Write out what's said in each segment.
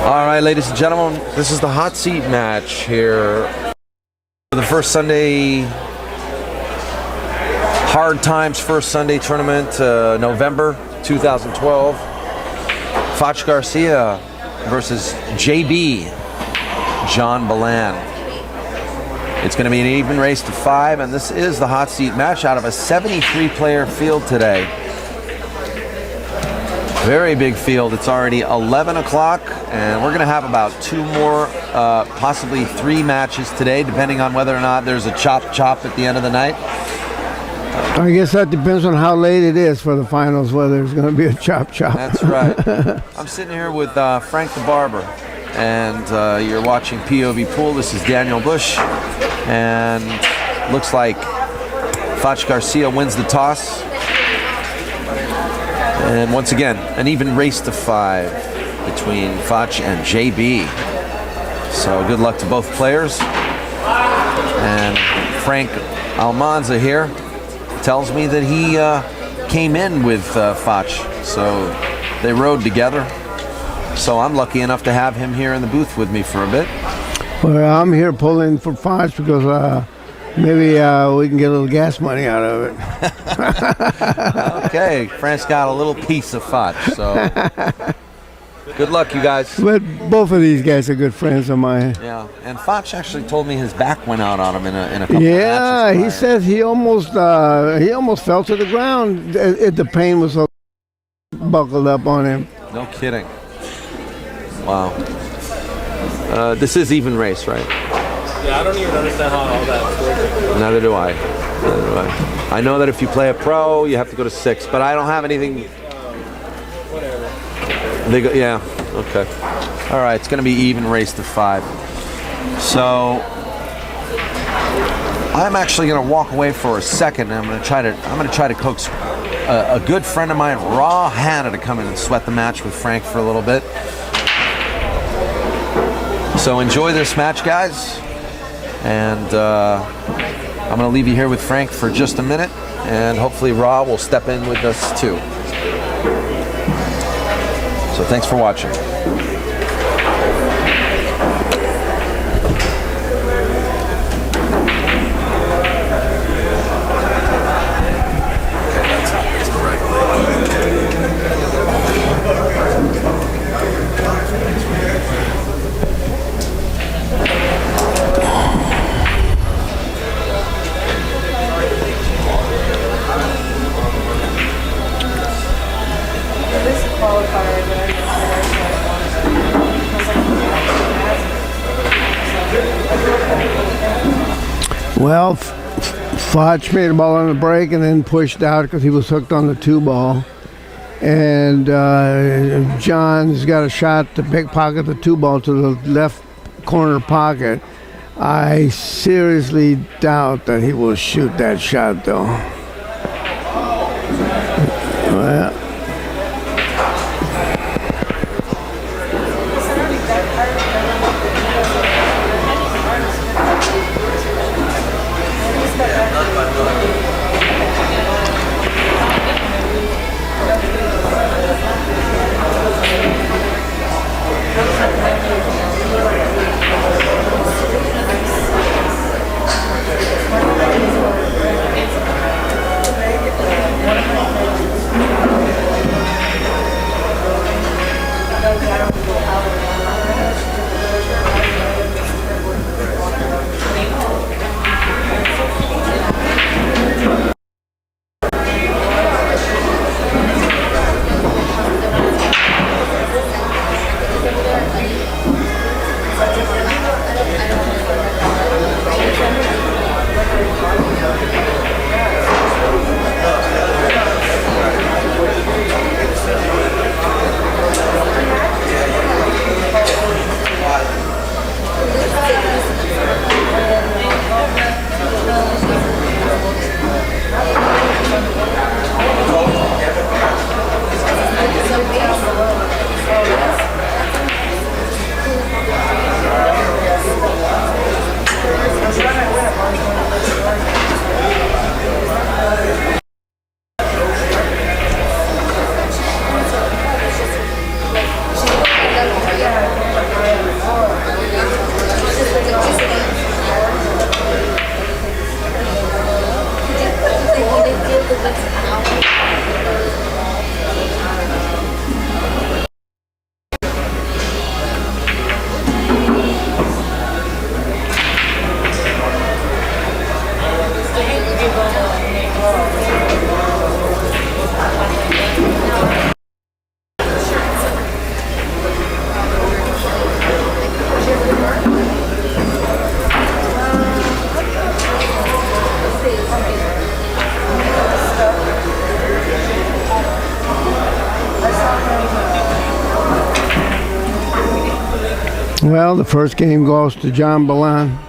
All right, ladies and gentlemen, this is the hot seat match here for the first Sunday, Hard Times First Sunday Tournament, November 2012. Fach Garcia versus JB, John Balan. It's going to be an even race to 5, and this is the hot seat match out of a 73-player field today. Very big field. It's already 11 o'clock, and we're going to have about 2 more, possibly 3 matches today, depending on whether or not there's a chop at the end of the night. I guess that depends on how late it is for the finals, whether there's going to be a chop. That's right. I'm sitting here with Frank the Barber, and you're watching POV Pool. This is Daniel Busch, and looks like Fach Garcia wins the toss. And once again, an even race to 5 between Fach and JB. So good luck to both players. And Frank Almanza here tells me that he came in with Fach, so they rode together. So I'm lucky enough to have him here in the booth with me for a bit. Well, I'm here pulling for Fach because maybe we can get a little gas money out of it. Okay, Frank's got a little piece of Fach, so good luck, you guys. But both of these guys are good friends of mine. Yeah, and Fach actually told me his back went out on him in a couple of matches. Yeah, he says he almost fell to the ground. The pain was so buckled up on him. No kidding. Wow. This is even race, right? Yeah, I don't even understand how all that works. Neither do I. I know that if you play a pro, you have to go to 6, but I don't have anything. Whatever. They go, yeah, okay. All right, it's going to be even race to 5. So I'm actually going to walk away for a second, and I'm going to try to coax a good friend of mine, Hemmah, to come in and sweat the match with Frank for a little bit. So enjoy this match, guys. And I'm going to leave you here with Frank for just a minute, and hopefully Ra will step in with us too. So thanks for watching. Well, Fach made a ball on the break and then pushed out because he was hooked on the 2-ball. And John's got a shot to pickpocket the 2-ball to the left corner pocket. I seriously doubt that he will shoot that shot, though. Well, Well, the first game goes to John Balan.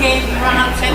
Okay, you run out 7.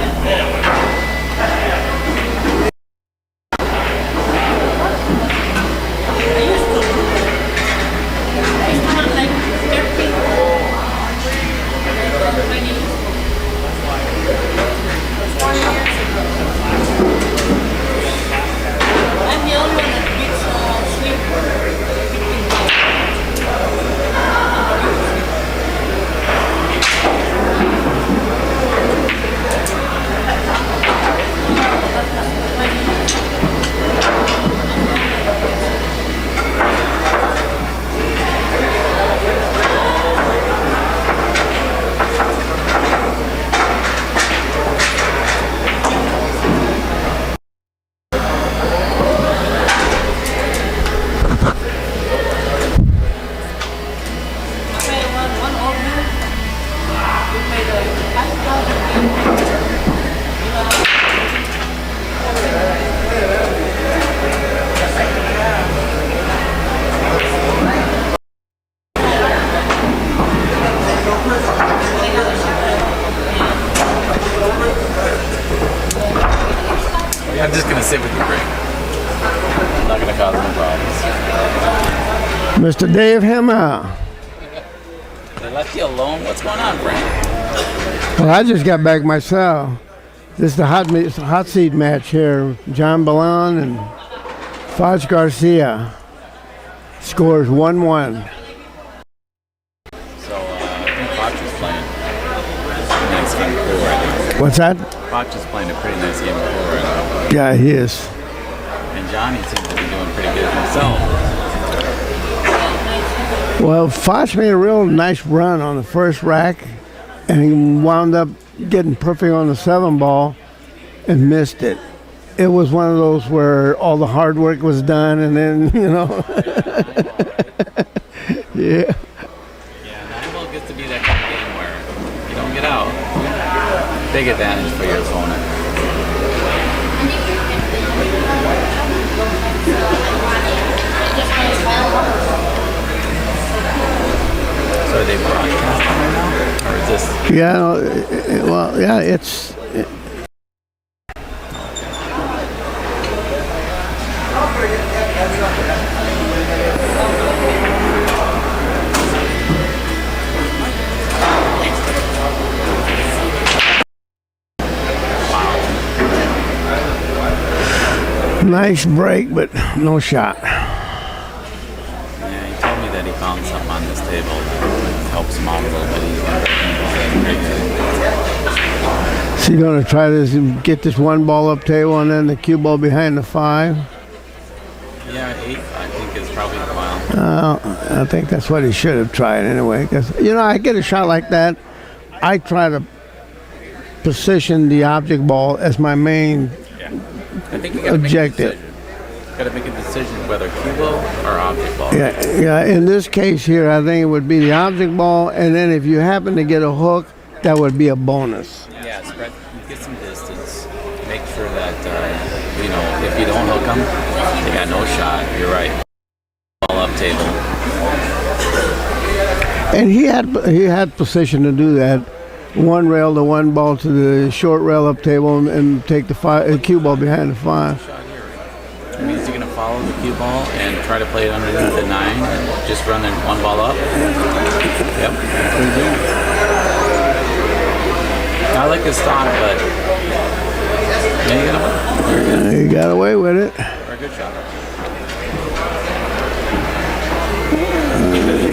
I'm just gonna sit with the drink. I'm not gonna cause any problems. Mr. Dave Hemmah. They left you alone? What's going on, Frank? Well, I just got back myself. This is the hot seat match here. John Balan and Fach Garcia. Scores 1-1. So, I think Fach is playing a nice game of pool right now. What's that? Fach is playing a pretty nice game of pool right now. Yeah, he is. And Johnny seems to be doing pretty good himself. Well, Fach made a real nice run on the first rack, and he wound up getting perfect on the 7 ball and missed it. It was one of those where all the hard work was done, and then, yeah. Yeah, 9-ball gets to be that kind of game where you don't get out. Big advantage for your opponent. So are they broadcasting right now? Or is this? Yeah, well, yeah, it's... Nice break, but no shot. Yeah, he told me that he found something on this table that helps him out a little bit. He's So you're going to try this and get this 1 ball up table and then the cue ball behind the 5? Yeah, 8 I think is probably the final. I think that's what he should have tried anyway. Because, I get a shot like that, I try to position the object ball as my main I think you gotta objective. Got to make a decision whether cue ball or object ball. Yeah. In this case here, I think it would be the object ball, and then if you happen to get a hook, that would be a bonus. Yeah, spread, get some distance. Make sure that if you don't hook them, they got no shot. You're right. Ball up table. And he had position to do that. 1 rail to 1 ball to the short rail up table and take the cue ball behind the 5. Shot here. It means you're gonna follow the cue ball and try to play it underneath the 9 and just run the 1 ball up. Yep, that's what he's doing. I like his thought, but He got away with it. For a good shot.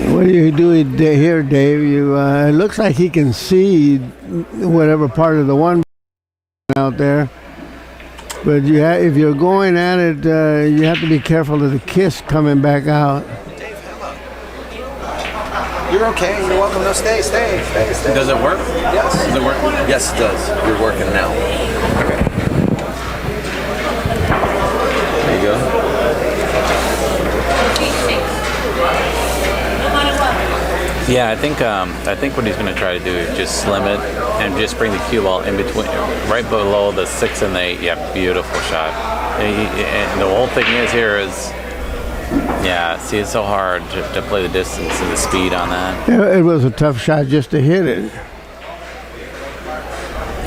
What do you do here, Dave? It looks like he can see whatever part of the 1 out there. But if you're going at it, you have to be careful of the kiss coming back out. You're okay. You're welcome. No, stay. Does it work? Yes. Does it work? Yes, it does. You're working now. Okay. There you go. Yeah, I think what he's going to try to do is just slim it and just bring the cue ball in between, right below the 6 and the 8. Yeah, beautiful shot. And the whole thing is, yeah, see, it's so hard to play the distance and the speed on that. It was a tough shot just to hit it.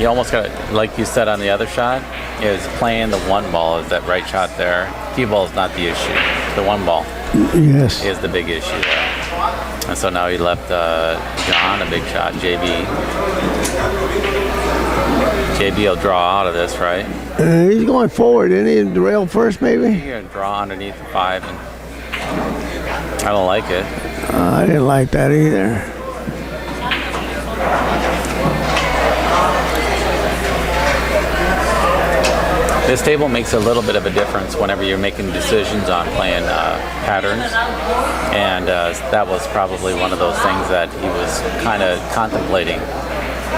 You almost got, like you said on the other shot, is playing the one ball is that right shot there. Cue ball is not the issue. The one ball Yes. is the big issue there. And so now he left John a big shot, JB. JB will draw out of this, right? He's going forward, isn't he? The rail first, maybe? You're going to draw underneath the 5, and I don't like it. I didn't like that either. This table makes a little bit of a difference whenever you're making decisions on playing patterns, and that was probably one of those things that he was kind of contemplating.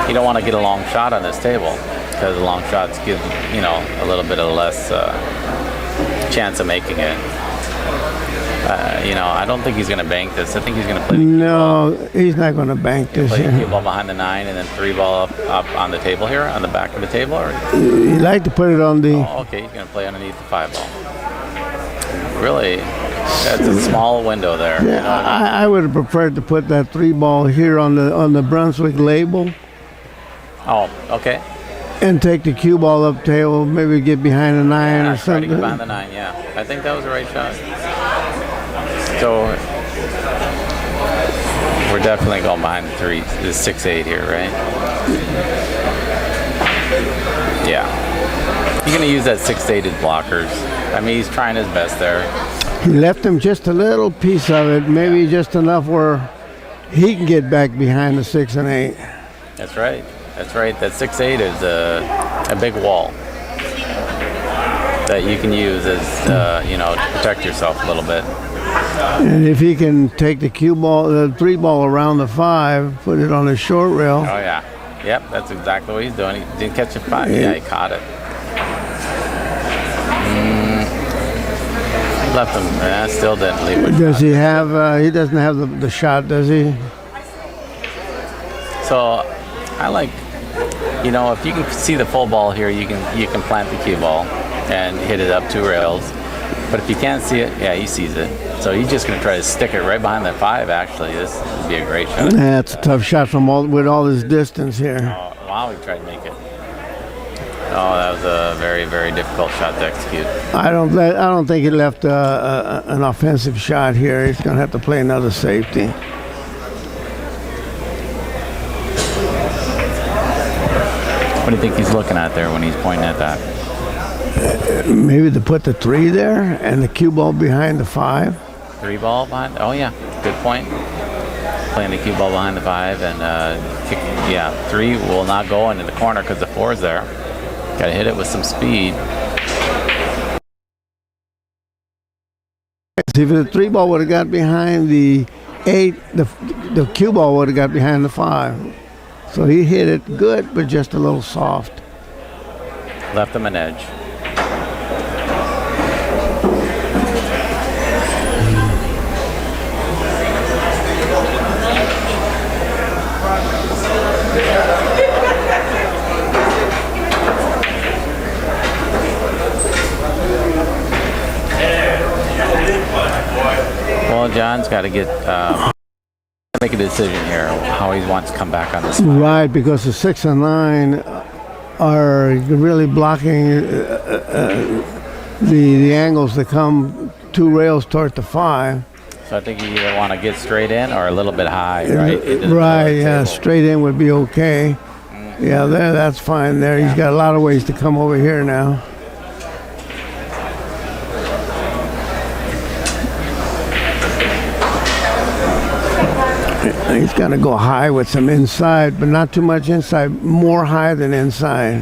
You don't want to get a long shot on this table because long shots give a little bit of less chance of making it. I don't think he's going to bank this. I think he's going to play the No, he's not going to bank this play the here. cue ball behind the 9 and then 3 ball up on the table here, on the back of the table. Or, He like to put it on the. oh, okay, he's going to play underneath the 5 ball. Really, that's a small window there. Yeah, I would have preferred to put that 3 ball here on the Brunswick label Oh, okay. and take the cue ball up table, maybe get behind the 9 Yeah, or try to something. get behind the 9, yeah. I think that was the right shot. So we're definitely going behind the 3, the 6-8 here, right? Yeah. You're going to use that 6-8 as blockers. I mean, he's trying his best there. He left him just a little piece of it, maybe just enough where he can get back behind the 6 and 8. That's right. That's right. That 6-8 is a big wall that you can use as, to protect yourself a little bit. And if he can take the cue ball, the 3 ball around the 5, put it on the short rail. Oh, yeah. Yep, that's exactly what he's doing. He didn't catch a 5. Yeah, he caught it. Left him. Still didn't leave it. Does he have? He doesn't have the shot, does he? So I like, if you can see the full ball here, you can plant the cue ball and hit it up 2 rails. But if you can't see it, yeah, he sees it. So he's just going to try to stick it right behind that 5. Actually, this would be a great shot. That's a tough shot with all this distance here. Oh, wow, he tried to make it. Oh, that was a very, very difficult shot to execute. I don't think he left an offensive shot here. He's going to have to play another safety. What do you think he's looking at there when he's pointing at that? Maybe to put the 3 there and the cue ball behind the 5. 3 ball behind? Oh, yeah. Good point. Playing the cue ball behind the 5 and 3 will not go into the corner because the 4 is there. Got to hit it with some speed. See, if the 3 ball would have got behind the 8, the cue ball would have got behind the 5. So he hit it good, but just a little soft. Left him an edge. Well, John's got to make a decision here how he wants to come back on this. Right, because the 6 and 9 are really blocking the angles that come 2 rails toward the 5. So I think you either want to get straight in or a little bit high, right? Into the Right, yeah, table. straight in would be okay. Yeah, that's fine there. He's got a lot of ways to come over here now. He's going to go high with some inside, but not too much inside. More high than inside.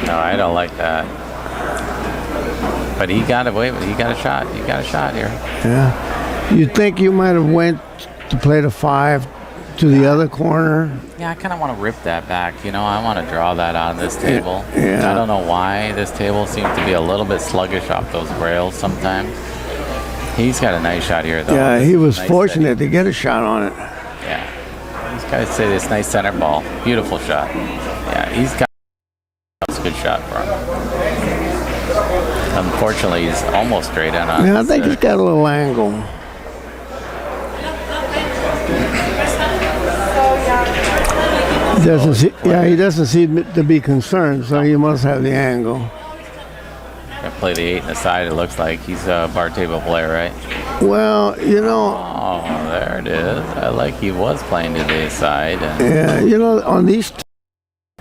No, I don't like that. But he got away with it. He got a shot. He got a shot here. Yeah. You'd think you might have went to play the 5 to the other corner. Yeah, I kind of want to rip that back. I want to draw that on this table. Yeah. I don't know why this table seems to be a little bit sluggish off those rails sometimes. He's got a nice shot here, though. Yeah, This he is was nice fortunate to get a shot on it. Yeah. He's got to say this nice center ball. Beautiful shot. Yeah, he's got a good shot for him. Unfortunately, he's almost straight in on Yeah, I think he's got a little angle. Doesn't those see, yeah, he players. doesn't seem to be concerned, so he must have the angle. Gonna play the 8 in the side. It looks like he's a bar table player, right? Well, you know, Oh, there it is. I like he was playing to the side. And yeah, you know, on these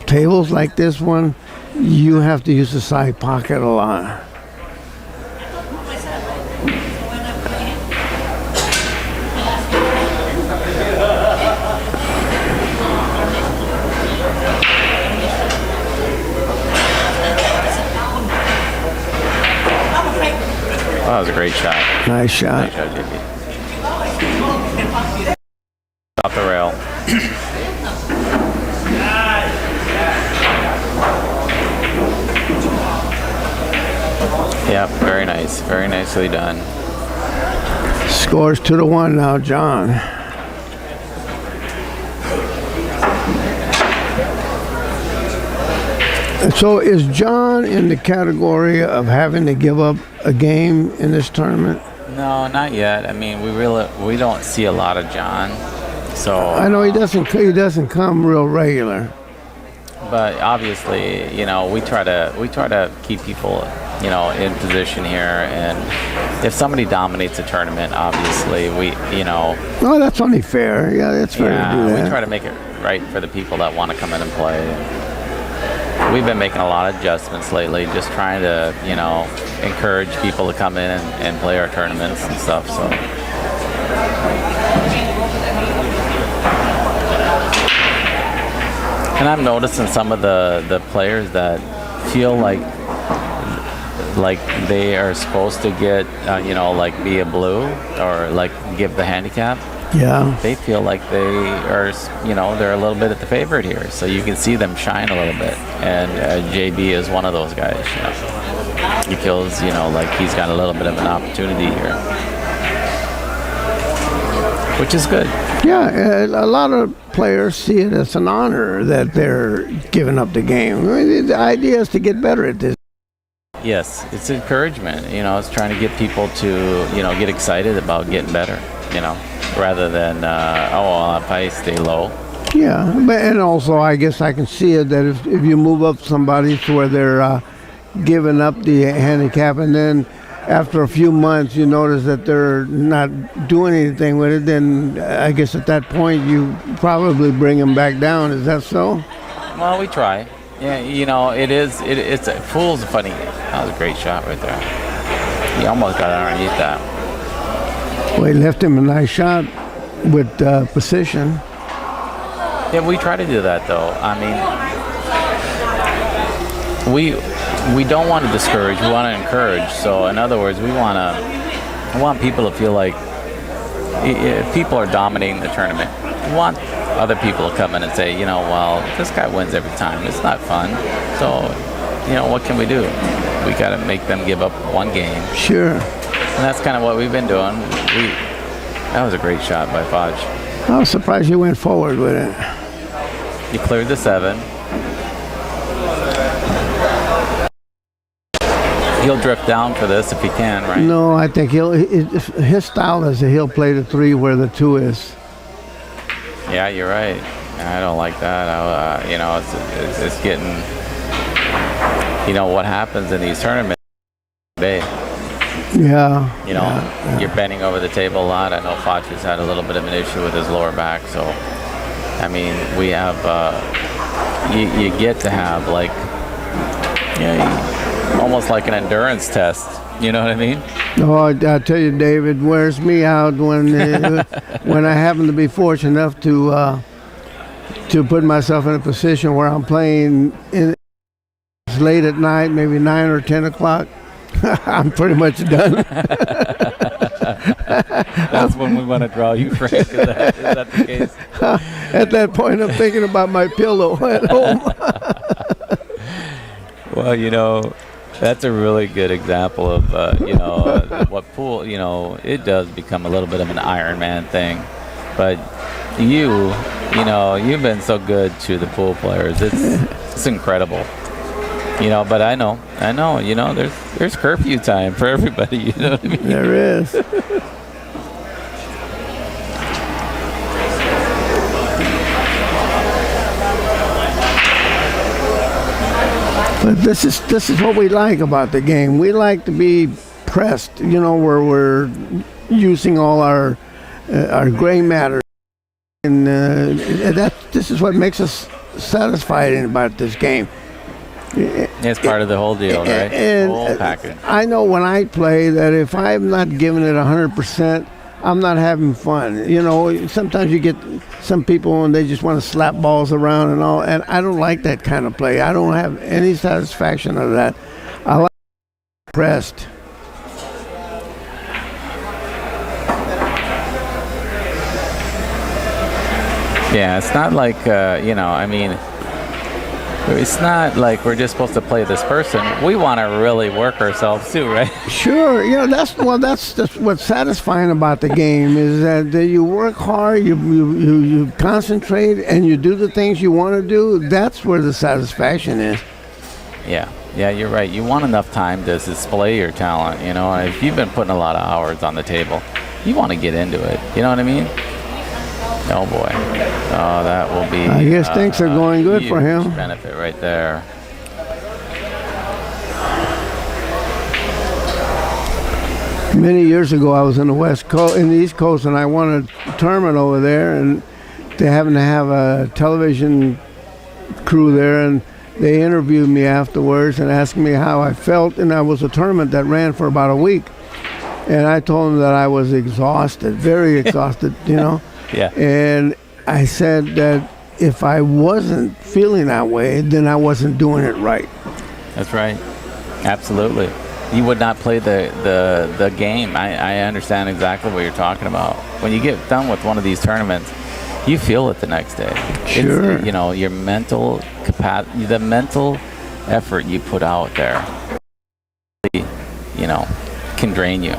tables like this one, you have to use the side pocket a lot. oh, that was a great shot. Nice shot. Nice shot, JB. Off the rail. Yeah, very nice. Very nicely done. Scores 2-1 now, John. So is John in the category of having to give up a game in this tournament? No, not yet. I mean, we don't see a lot of John. So I know he doesn't come real regular. but obviously, you know, we try to keep people, you know, in position here, and if somebody dominates a tournament, obviously you know, Oh, that's only fair. Yeah, that's fair to do that. we try to make it right for the people that want to come in and play. We've been making a lot of adjustments lately, just trying to, you know, encourage people to come in and play our tournaments and stuff. So. And I'm noticing some of the players that feel like they are supposed to get, you know, like be a blue or like give the handicap. Yeah. They feel like they are, you know, they're a little bit at the favorite here. So you can see them shine a little bit. And JB is one of those guys. You know. He feels, you know, like he's got a little bit of an opportunity here, which is good. Yeah, a lot of players see it as an honor that they're giving up the game. I mean, the idea is to get better at this. Yes, it's encouragement. You know, it's trying to get people to, you know, get excited about getting better, you know, rather than, well, if I stay low. Yeah, but and also I guess I can see it that if you move up somebody to where they're giving up the handicap, and then after a few months you notice that they're not doing anything with it, then I guess at that point you probably bring them back down. Is that so? Well, we try. Yeah, you know, it's a fool's funny. That was a great shot right there. He almost got underneath that. Well, he left him a nice shot with precision. Yeah, we try to do that though. I mean, we don't want to discourage. We want to encourage. So in other words, we want people to feel like if people are dominating the tournament. We want other people to come in and say, you know, well, this guy wins every time. It's not fun. So, you know, what can we do? We got to make them give up one game. Sure. And that's kind of what we've been doing. That was a great shot by Fach. I was surprised you went forward with it. He cleared the 7. He'll drift down for this if he can, right? No, I think his style is that he'll play the 3 where the 2 is. Yeah, you're right. I don't like that. You know, it's getting, you know, what happens in these tournaments. Yeah. You know, you're bending over the table a lot. I know Fach has had a little bit of an issue with his lower back. So, I mean, we have, you get to have like, almost like an endurance test. You know what I mean? Oh, I tell you, David, wears me out when when I happen to be fortunate enough to put myself in a position where I'm playing late at night, maybe 9 or 10 o'clock. I'm pretty much done. That's when we want to draw you, Frank. Is that the case? At that point, I'm thinking about my pillow at home. Well, you know, that's a really good example of, you know, what pool, you know, it does become a little bit of an Iron Man thing. But you know, you've been so good to the pool players. It's incredible. You know, but I know, you know, there's curfew time for everybody, you know what I mean? There is. But this is what we like about the game. We like to be pressed, where we're using all our gray matter, and this is what makes us satisfied about this game. It's part of the whole deal, right? And whole package. I know when I play that if I'm not giving it 100%, I'm not having fun. Sometimes you get some people and they just want to slap balls around and all, and I don't like that kind of play. I don't have any satisfaction out of that. I like pressed. Yeah, it's not like, it's not like we're just supposed to play this person. We want to really work ourselves too, right? Sure, that's just what's satisfying about the game is that you work hard, you concentrate, and you do the things you want to do. That's where the satisfaction is. Yeah, you're right. You want enough time to display your talent. If you've been putting a lot of hours on the table, you want to get into it. You know what I mean? Oh boy, that will be. I guess things are going good for him. Benefit right there. Many years ago, I was in the East Coast, and I won a tournament over there, and they happened to have a television crew there, and they interviewed me afterwards and asked me how I felt, and I was a tournament that ran for about a week, and I told them that I was exhausted, very exhausted, Yeah. And I said that if I wasn't feeling that way, then I wasn't doing it right. That's right. Absolutely. You would not play the game. I understand exactly what you're talking about. When you get done with one of these tournaments, you feel it the next day. Sure. It's, your mental capacity, the mental effort you put out there, can drain you.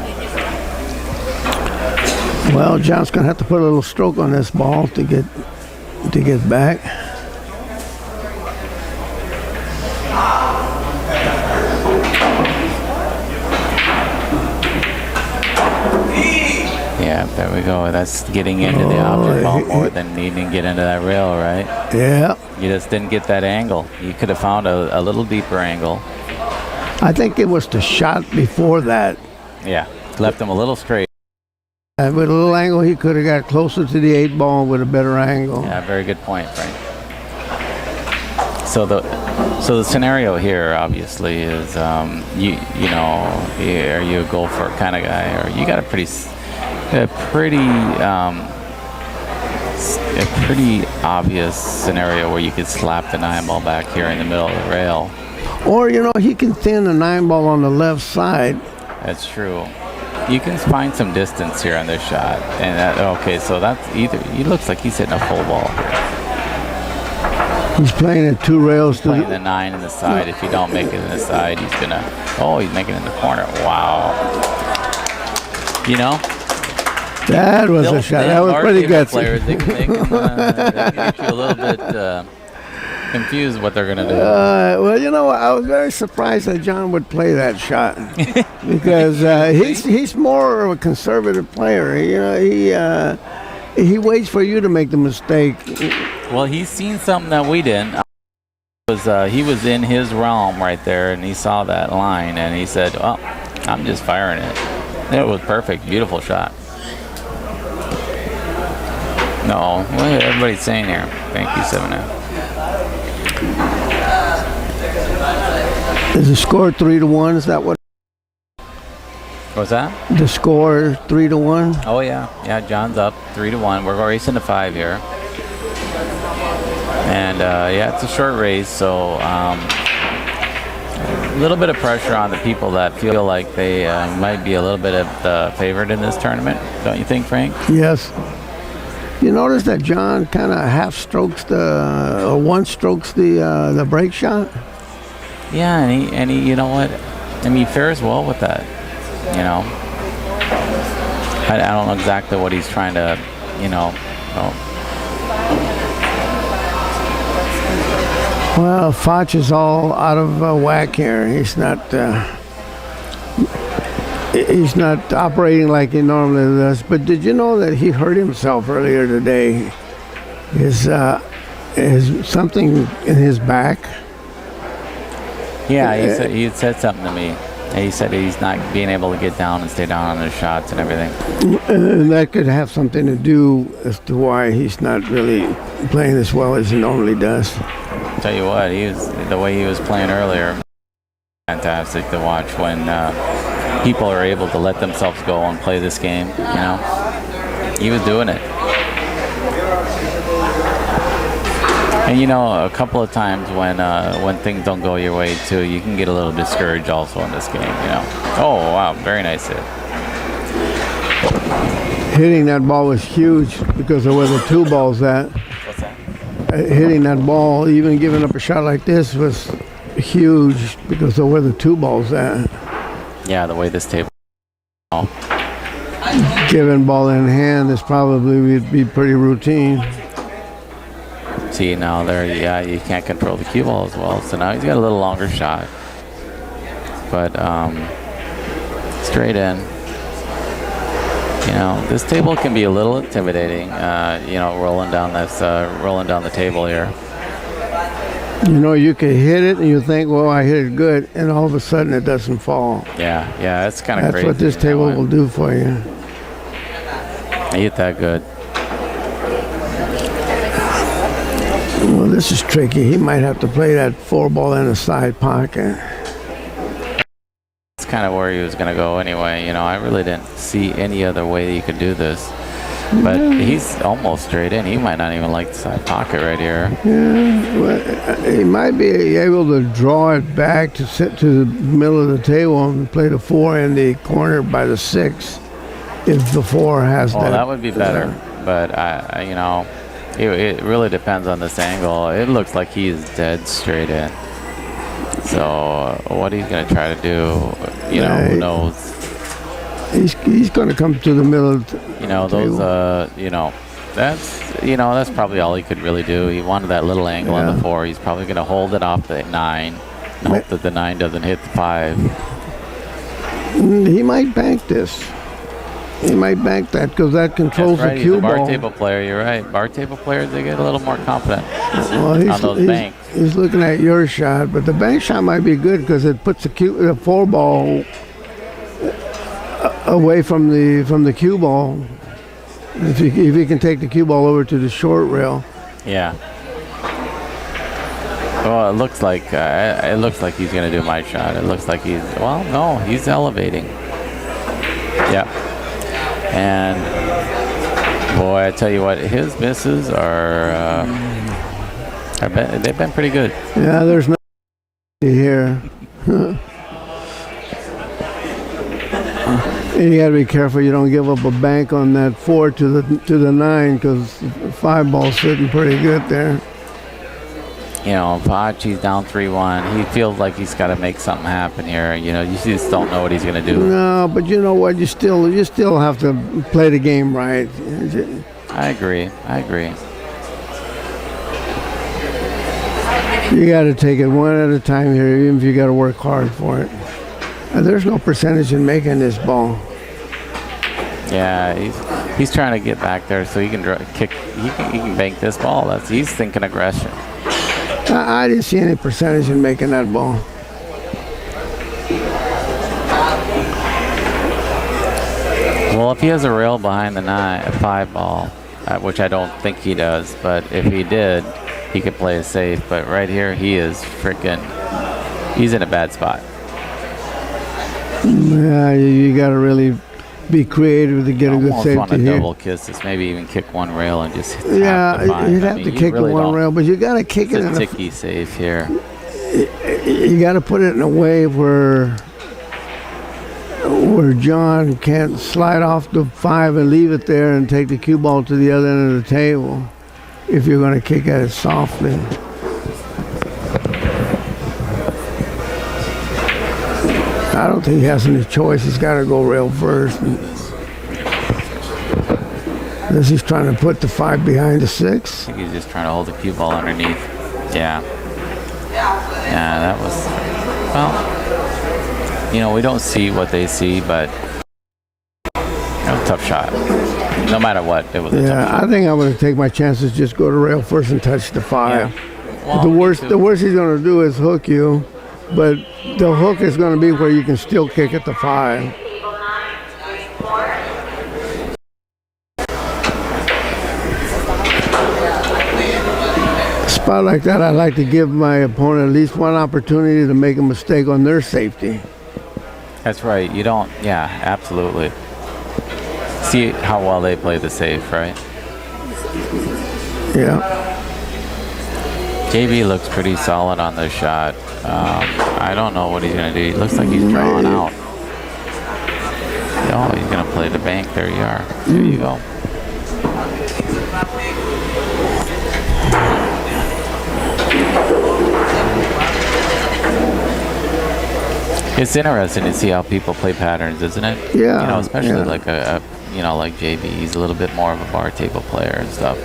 Well, John's going to have to put a little stroke on this ball to get back. Yeah, there we go. That's getting into the object ball more than needing to get into that rail, right? Yeah. You just didn't get that angle. You could have found a little deeper angle. I think it was the shot before that. Yeah, left him a little straight. With a little angle, he could have got closer to the 8 ball with a better angle. Yeah, very good point, Frank. So the scenario here, obviously, is are you a gopher kind of guy, or you got a pretty obvious scenario where you could slap the 9 ball back here in the middle of the rail. Or he can thin the 9 ball on the left side. That's true. You can find some distance here on this shot, and so that's either. He looks like he's hitting a full ball here. He's playing at 2 rails. Playing the 9 in the side. If you don't make it in the side, he's gonna. Oh, he's making it in the corner. Wow. That was a shot. That was pretty good. Players, they can get you a little bit confused what they're going to do. Well, I was very surprised that John would play that shot because he's more of a conservative player. He waits for you to make the mistake. Well, he's seen something that we didn't. He was in his realm right there, and he saw that line, and he said, "Oh, I'm just firing it." It was perfect, beautiful shot. No, what is everybody saying here? Thank you, 7F. Is the score 3-1? Is that what? What's that? The score 3-1. Oh yeah, John's up 3-1. We're racing to 5 here, and it's a short race, so a little bit of pressure on the people that feel like they might be a little bit of the favorite in this tournament. Don't you think, Frank? Yes. You notice that John kind of half strokes one strokes the break shot. Yeah, and he, you know what? I mean, he fares well with that. I don't know exactly what he's trying to, Well, Fach is all out of whack here. He's not operating like he normally does. But did you know that he hurt himself earlier today? Is something in his back? Yeah, he had said something to me. He said he's not being able to get down and stay down on his shots and everything. And that could have something to do as to why he's not really playing as well as he normally does. Tell you what, the way he was playing earlier, fantastic to watch when people are able to let themselves go and play this game. You know, he was doing it. And you know, a couple of times when things don't go your way too, you can get a little discouraged also in this game. You know. Oh wow, very nice hit. Hitting that ball was huge because of where the 2 ball's at. What's that? Hitting that ball, even giving up a shot like this, was huge because of where the 2 ball's at. Yeah, the way this table. Oh. Giving ball in hand is probably would be pretty routine. See now there, yeah, you can't control the cue ball as well. So now he's got a little longer shot, but straight in. You know, this table can be a little intimidating. You know, rolling down the table here. You know, you can hit it and you think, well, I hit it good, and all of a sudden it doesn't fall. Yeah, that's kind of That's crazy. what this table will do for you. He hit that good. Well, this is tricky. He might have to play that 4 ball in a side pocket. That's kind of where he was going to go anyway. You know, I really didn't see any other way that you could do this. But he's almost straight in. He might not even like the side pocket right here. Yeah, well, he might be able to draw it back to sit to the middle of the table and play the 4 in the corner by the 6 if the 4 has that. Well, that would be better. But, you know, it really depends on this angle. It looks like he's dead straight in. So what he's going to try to do, you know, who knows? He's going to come to the middle. You know, those, you know, that's probably all he could really do. He wanted that little angle on the 4. He's probably going to hold it off the 9 and hope that the 9 doesn't hit the 5. He might bank this. He might bank that because that controls the cue ball. He's a bar table player. You're right. Bar table players, they get a little more confident on those banks. He's looking at your shot, but the bank shot might be good because it puts the 4 ball away from the cue ball. If he can take the cue ball over to the short rail. Yeah. Well, it looks like he's going to do my shot. It looks like he's elevating. Yeah. And boy, I tell you what, his misses they've been pretty good. Yeah, there's nothing here. And you got to be careful you don't give up a bank on that 4 to the 9 because the 5 ball's sitting pretty good there. You know, Fach, he's down 3-1. He feels like he's got to make something happen here. You know, you just don't know what he's going to do. No, but you know what? You still have to play the game right. I agree. You got to take it one at a time here, even if you got to work hard for it. And there's no percentage in making this ball. Yeah, he's trying to get back there so he can kick. He can bank this ball. He's thinking aggression. I didn't see any percentage in making that ball. Well, if he has a rail behind the 5 ball, which I don't think he does, but if he did, he could play it safe. But right here, he's in a bad spot. Yeah, you got to really be creative to get a good safety here. Almost want to double kiss this, maybe even kick one rail and just hit you'd have to kick really one rail, but you got to kick it in a ticky safe here. You got to put it in a way where John can't slide off the 5 and leave it there and take the cue ball to the other end of the table if you're going to kick at it softly. I don't think he has any choice. He's got to go rail first. Unless he's trying to put the 5 behind the 6. I think he's just trying to hold the cue ball underneath. Yeah. Yeah, that was, well, you know, we don't see what they see, but tough shot. No matter what, it was a tough shot. I think I'm going to take my chances, just go to rail first and touch the 5. Yeah. Well, the worst he's going to do is hook you. but the hook is going to be where you can still kick at the 5. Spot like that, I like to give my opponent at least one opportunity to make a mistake on their safety. That's right. You don't. Yeah, absolutely. See how well they play the safe, right? Yeah. JB looks pretty solid on this shot. I don't know what he's going to do. It looks like he's drawing out. Oh, he's going to play the bank. There you are. There you go. It's interesting to see how people play patterns, isn't it? Yeah. You know, especially yeah. like like JB. He's a little bit more of a bar table player and stuff.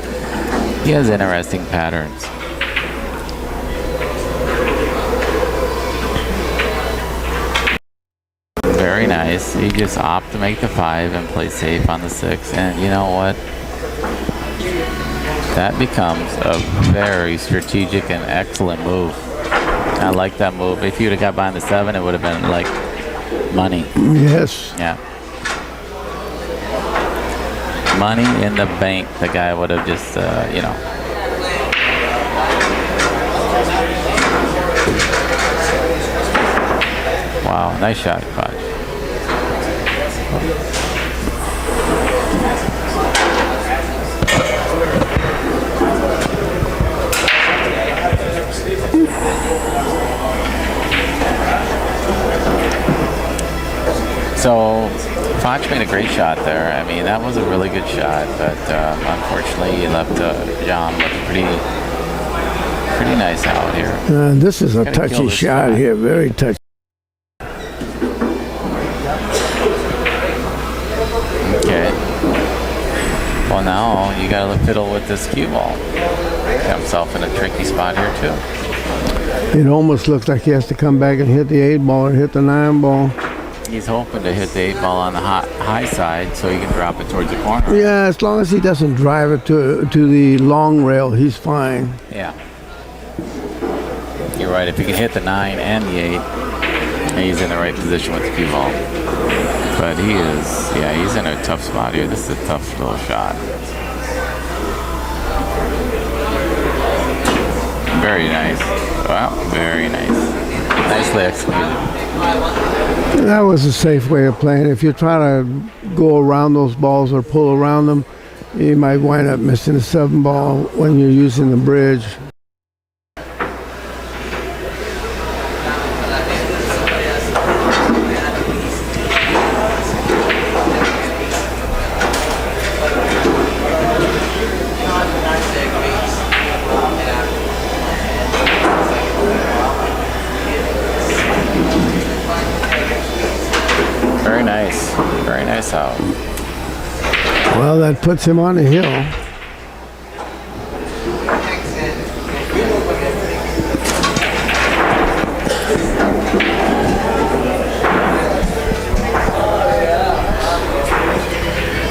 He has interesting patterns. Very nice. He just opted to make the 5 and play safe on the 6. And you know what? That becomes a very strategic and excellent move. I like that move. If you'd have got behind the 7, it would have been like money. Yes. Yeah. Money in the bank. The guy would have just, Wow, nice shot, Fach. So, Fach made a great shot there. I mean, that was a really good shot, but unfortunately, he left John with pretty nice out here. This is a Gotta kill touchy this shot guy. here, very touchy. Okay. Well, now you got to fiddle with this cue ball. Got himself in a tricky spot here too. It almost looks like he has to come back and hit the 8 ball or hit the 9 ball. He's hoping to hit the 8 ball on the high side so he can drop it towards the corner. Yeah, as long as he doesn't drive it to the long rail, he's fine. Yeah. You're right. If he can hit the 9 and the 8, he's in the right position with the cue ball. But he's in a tough spot here. This is a tough little shot. Very nice. Wow, very nice. Nicely executed. That was a safe way of playing. If you try to go around those balls or pull around them, you might wind up missing the 7 ball when you're using the bridge. Very nice out. Well, that puts him on the hill.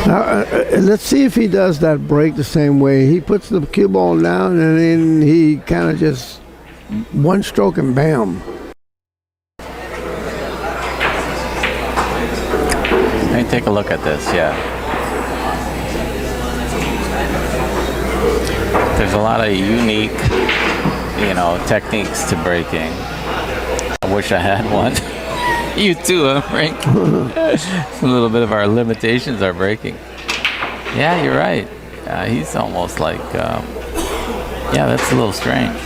Now, let's see if he does that break the same way. He puts the cue ball down and then he kind of just one stroke and bam. Let me take a look at this, yeah. There's a lot of unique, techniques to breaking. I wish I had one. You too, huh, Frank? A little bit of our limitations are breaking. Yeah, you're right. He's almost like, that's a little strange.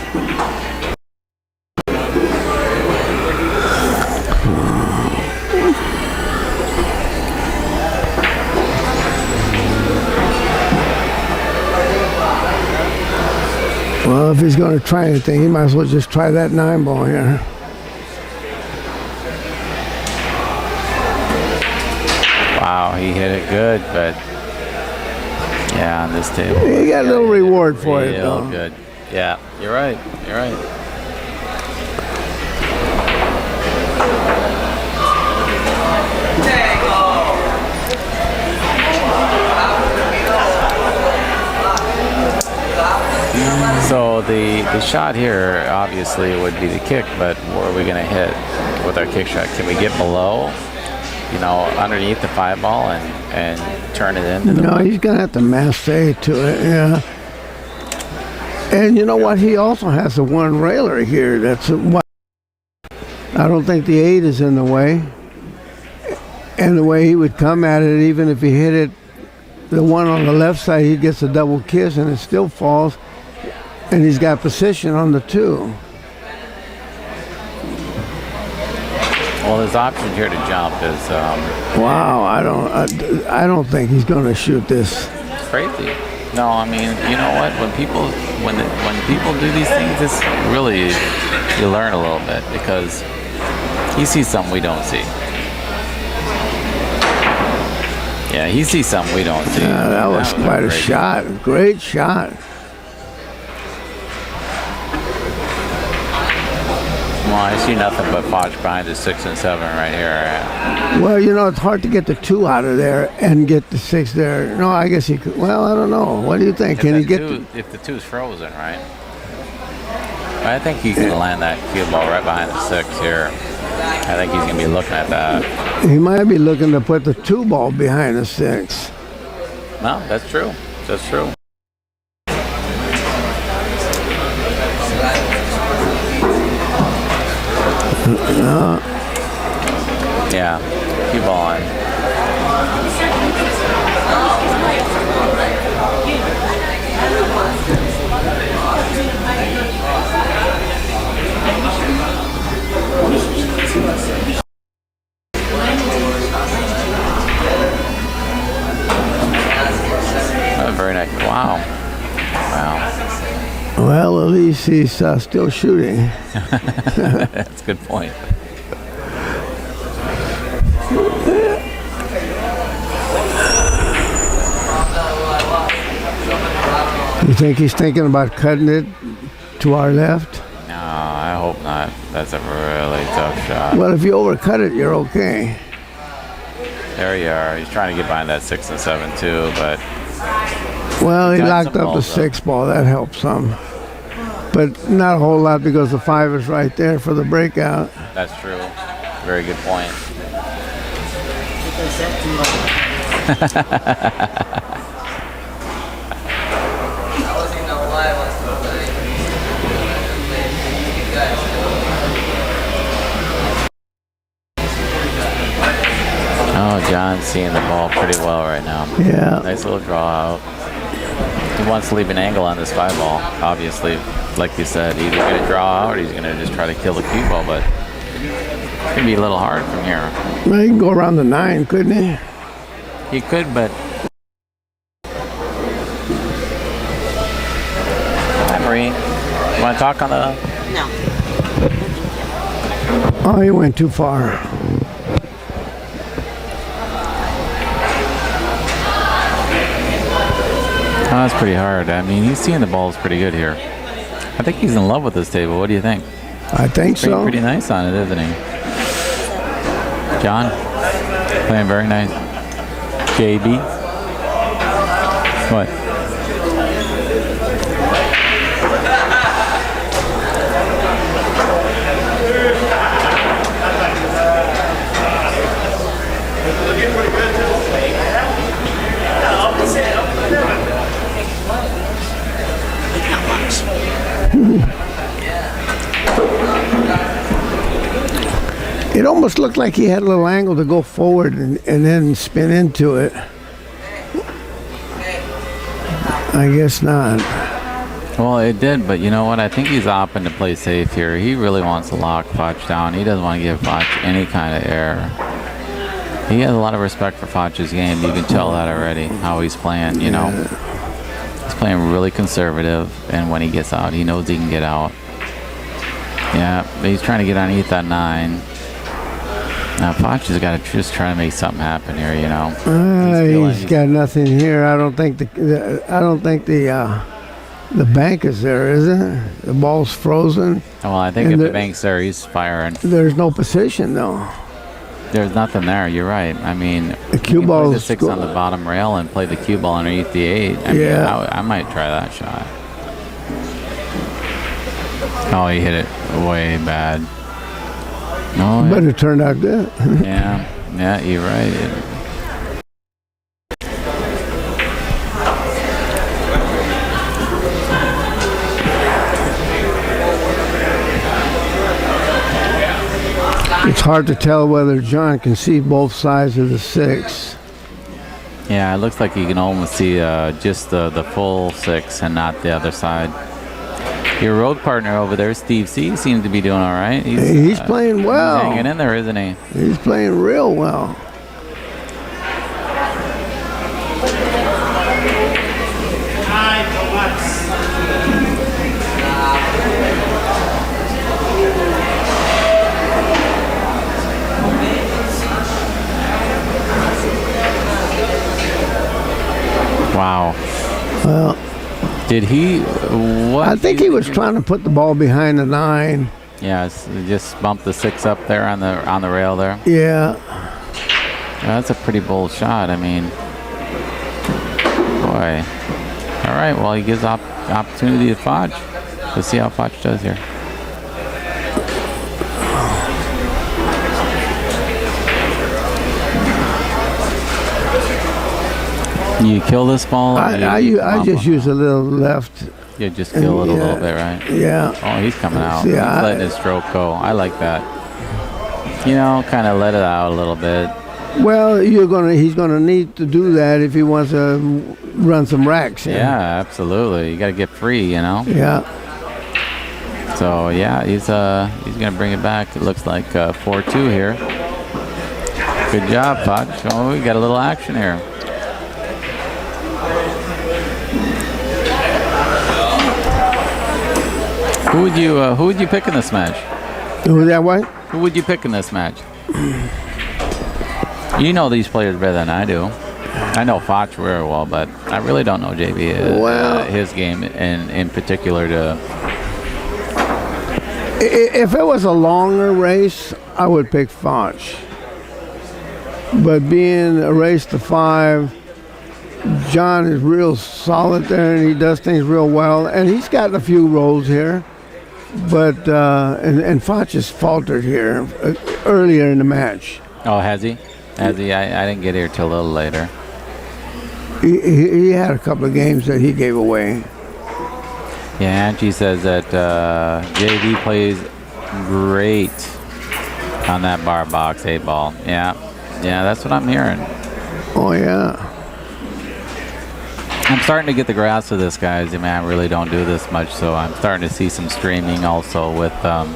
Well, if he's going to try anything, he might as well just try that 9 ball here. Wow, he hit it good, but on this table. He got a little reward for it, Real though. good. Yeah, you're right. You're right. So the the shot here obviously would be the kick, but where are we going to hit with our kick shot? Can we get below, you know, underneath the 5-ball and turn it into the... No, he's going to have to masse to it, yeah. And you know what? He also has a one railer here. That's what. I don't think the 8 is in the way. And the way he would come at it, even if he hit it, the one on the left side, he gets a double kiss and it still falls. And he's got position on the 2. Well, his option here to jump is Wow, I don't think he's going to shoot this. crazy. No, I mean, you know what? When people do these things, it's really, you learn a little bit because he sees something we don't see. Yeah, he sees something we don't see. Yeah, that was quite a shot. Great shot. Well, I see nothing but Fach behind the 6 and 7 right here. Well, you know, it's hard to get the 2 out of there and get the 6 there. No, I guess he could. Well, I don't know. What do you think? Can he get if the 2's frozen, right? I think he can land that cue ball right behind the 6 here. I think he's going to be looking at that. He might be looking to put the 2 ball behind the 6. No, that's true. That's true. Yeah, cue ball on. Oh, very nice. Wow. Wow. Well, at least he's still shooting. That's a good point. You think he's thinking about cutting it to our left? No, I hope not. That's a really tough shot. Well, if you overcut it, you're okay. There you are. He's trying to get behind that 6 and 7 too, but Well, he got locked some up the balls, 6 ball. That helps some. But not a whole lot because the 5 is right there for the breakout. that's true. Very good point. Oh, John's seeing the ball pretty well right now. Yeah. Nice little draw out. He wants to leave an angle on this 5 ball, obviously. Like you said, either going to draw out or he's going to just try to kill the cue ball, but it's going to be a little hard from here. Well, he can go around the 9, couldn't he? He could, but... Hi, Marie. You want to talk on the... No. Oh, he went too far. Oh, that's pretty hard. I mean, he's seeing the balls pretty good here. I think he's in love with this table. What do you think? I think so. Pretty nice on it, isn't he? John? Playing very nice. JB? What? It almost looked like he had a little angle to go forward and then spin into it. I guess not. Well, it did, but you know what? I think he's opting to play safe here. He really wants to lock Fach down. He doesn't want to give Fach any kind of error. He has a lot of respect for Fach's game. You can tell that already, how he's playing, you know. He's playing really conservative, and when he gets out, he knows he can get out. Yeah, but he's trying to get underneath that 9. Now, Fach has got to just try to make something happen here, you know. He's got nothing here. I don't think the bank is there, is it? The ball's frozen. Well, I think if the bank's there, he's firing. There's no position though. There's nothing there. You're right. I mean, the cue play ball the 6 on the bottom rail and play the cue ball underneath the 8. I mean, I might try that shot. Oh, he hit it way bad. Oh, But it turned out good. yeah, yeah, you're right. It's hard to tell whether John can see both sides of the 6. Yeah, it looks like you can almost see just the full 6 and not the other side. Your road partner over there, Steve C, seems to be doing all right. He's playing well. He's hanging in there, isn't he? He's playing real well. Wow. Well, did he? What? I think he was trying to put the ball behind the 9. Yeah, just bump the 6 up there on the rail there. Yeah. That's a pretty bold shot. I mean, boy. All right. Well, he gives opportunity to Fach. Let's see how Fach does here. You kill this ball? I just use a little left. You just kill it a little bit, right? Yeah. Oh, he's coming out. Yeah, He's letting his stroke go. I like that. You know, kind of let it out a little bit. Well, he's gonna need to do that if he wants to run some racks. Yeah, absolutely. You got to get free, you know. Yeah. So yeah, he's gonna bring it back. It looks like 4-2 here. Good job, Fach. Oh, we got a little action here. Who would you pick in this match? Who that way? Who would you pick in this match? You know these players better than I do. I know Fach very well, but I really don't know JB, his game in particular. If it was a longer race, I would pick Fach. But being a race to 5, John is real solid there, and he does things real well. And he's gotten a few rolls here. But and Fach has faltered here earlier in the match. Oh, has he? Has he? I didn't get here till a little later. He had a couple of games that he gave away. Yeah, Angie says that JV plays great on that bar box 8-ball. Yeah, that's what I'm hearing. Oh, yeah. I'm starting to get the grasp of this, guys. I mean, I really don't do this much, so I'm starting to see some streaming also with the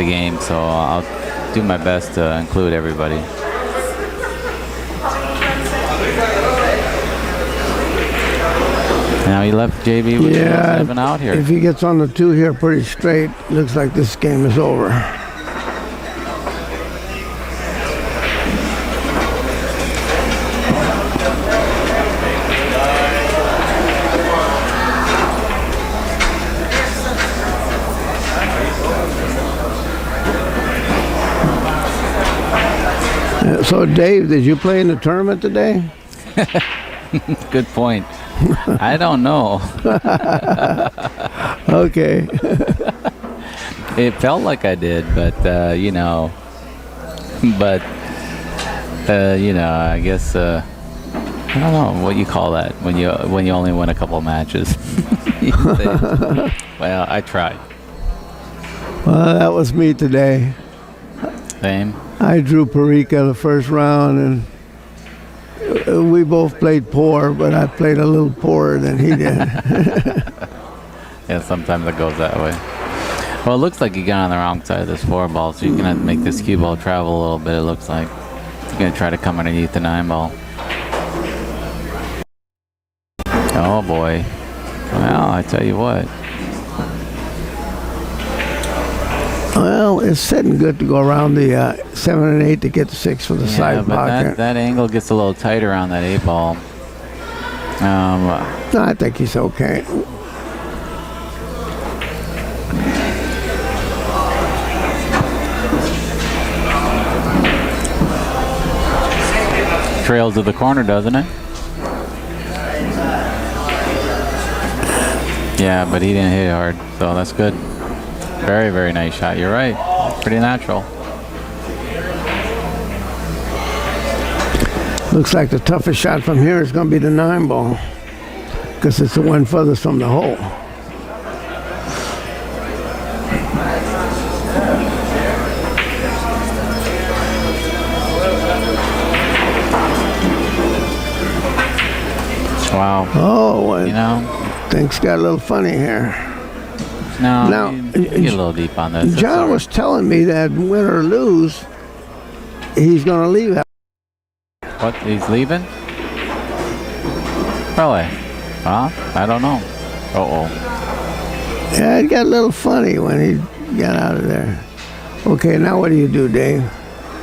game. So I'll do my best to include everybody. Now he left JB with 7 out here. If he gets on the 2 here pretty straight, looks like this game is over. So, Dave, did you play in the tournament today? Good point. I don't know. Okay. It felt like I did, but you know, I guess I don't know what you call that when you only win a couple matches. Well, I tried. Well, that was me today. Same. I drew Parika the first round, and we both played poor, but I played a little poorer than he did. Yeah, sometimes it goes that way. Well, it looks like you got on the wrong side of this 4-ball, so you're going to have to make this cue ball travel a little bit, it looks like. You're going to try to come underneath the 9-ball. Oh, boy. Well, I tell you what. Well, it's sitting good to go around the 7 and 8 to get the 6 for the side but pocket. that angle gets a little tighter on that 8-ball. No, I think he's okay. Trails to the corner, doesn't it? Yeah, but he didn't hit it hard, so that's good. Very, very nice shot. You're right. Pretty natural. Looks like the toughest shot from here is going to be the 9 ball because it's the one furthest from the hole. Wow. Oh, well, You know? things got a little funny here. No, Now, you get a little deep on this. That's all John right. was telling me that win or lose, he's going to leave. What? He's leaving? Really? Huh? I don't know. Uh-oh. Yeah, it got a little funny when he got out of there. Okay, now what do you do, Dave?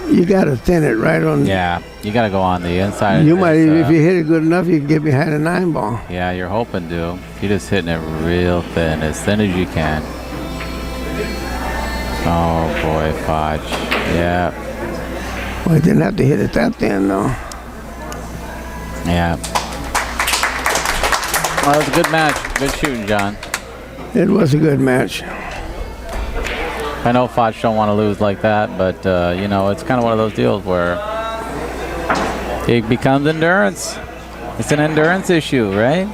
You got to thin it right on. Yeah, you got to go on the inside. You of might, this, if you hit it good enough, you can get behind a 9 ball. Yeah, you're hoping to. You're just hitting it real thin as you can. Oh, boy, Fach. Yeah. Well, I didn't have to hit it that thin, though. Yeah. Well, it was a good match. Good shooting, John. It was a good match. I know Fach don't want to lose like that, but, you know, it's kind of one of those deals where it becomes endurance. It's an endurance issue, right?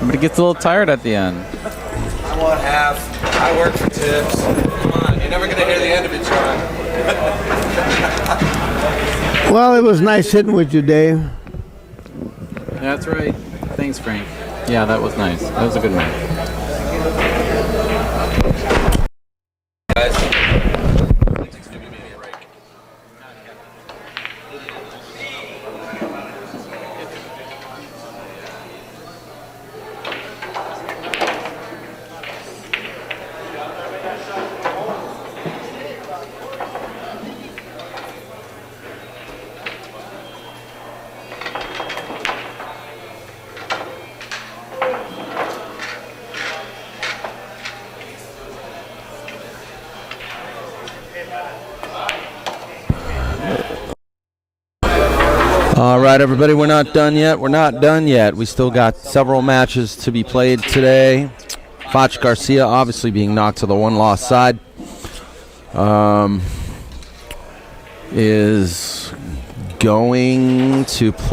But it gets a little tired at the end. I want half. I work for tips. Come on, you're never going to hear the end of it, John. Well, it was nice hitting with you, Dave. That's right. Thanks, Frank. Yeah, that was nice. That was a good match. All right, everybody, we're not done yet. We're not done yet. We still got several matches to be played today. Fach Garcia obviously being knocked to the one-loss side. Is going to play.